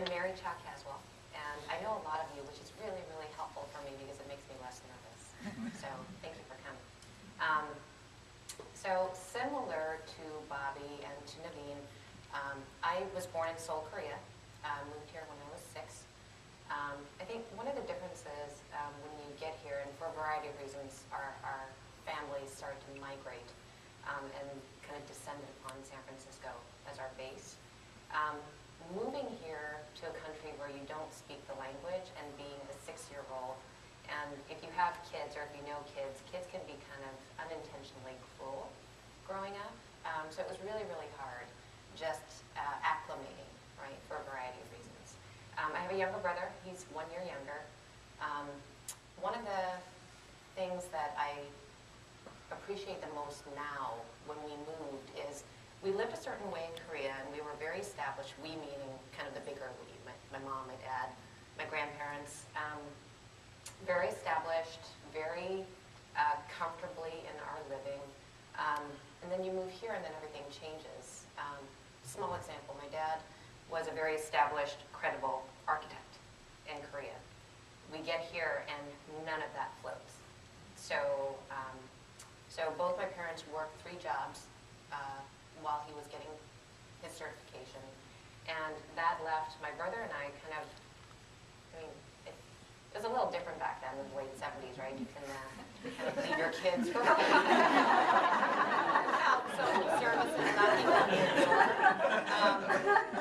Mary Chuck Caswell, and I know a lot of you, which is really, really helpful for me because it makes me less nervous. So thank you for coming. So similar to Bobby and to Naveen, I was born in Seoul, Korea. Moved here when I was 6. I think one of the differences when you get here, and for a variety of reasons, our families started to migrate and kind of descended upon San Francisco as our base. Moving here to a country where you don't speak the language and being a 6-year-old, and if you have kids or if you know kids, kids can be kind of unintentionally cruel growing up. So it was really, really hard just acclimating, right, for a variety of reasons. I have a younger brother. He's 1 year younger. One of the things that I appreciate the most now when we moved is we lived a certain way in Korea, and we were very established, we meaning kind of the bigger we, my mom, my dad, my grandparents, very established, very comfortably in our living. And then you move here and then everything changes. Small example, my dad was a very established, credible architect in Korea. We get here and none of that floats. So, so both my parents worked 3 jobs while he was getting his certification. And that left my brother and I kind of, I mean, it was a little different back then in the late 70s, right? You can kind of leave your kids for out social services, not even near the door.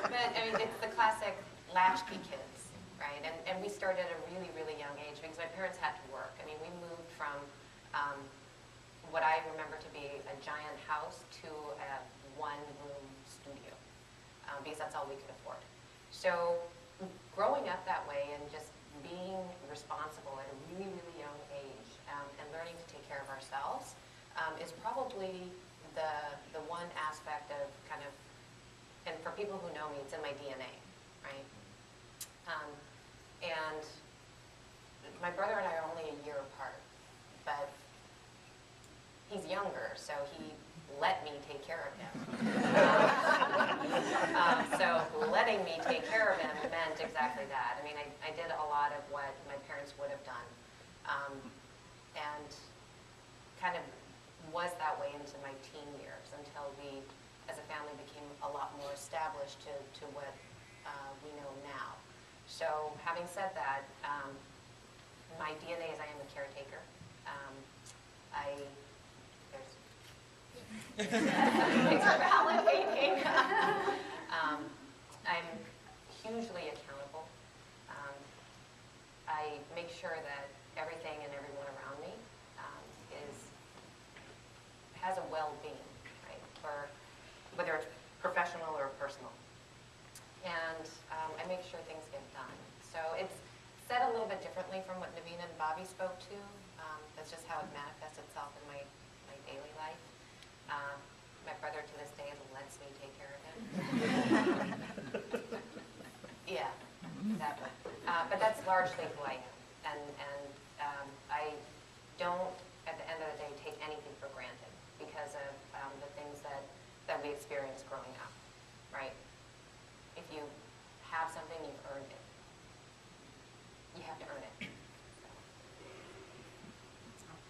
But I mean, it's the classic latchkey kids, right? And we started at a really, really young age because my parents had to work. I mean, we moved from what I remember to be a giant house to a 1-room studio because that's all we could afford. So growing up that way and just being responsible at a really, really young age and learning to take care of ourselves is probably the one aspect of kind of, and for people who know me, it's in my DNA, right? And my brother and I are only a year apart, but he's younger, so he let me take care of him. So letting me take care of him meant exactly that. I mean, I did a lot of what my parents would have done, and kind of was that way into my teen years until we, as a family, became a lot more established to what we know now. So having said that, my DNA is I am a caretaker. Thanks for validating. I'm hugely accountable. I make sure that everything and everyone around me has a well-being, right? For whether it's professional or personal. And I make sure things get done. So it's said a little bit differently from what Naveen and Bobby spoke to. That's just how it manifests itself in my daily life. My brother to this day lets me take care of him. Yeah, exactly. But that's largely who I am. And I don't, at the end of the day, take anything for granted because of the things that we experienced growing up, right? If you have something, you've earned it. You have to earn it.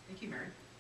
Thank you, Mary.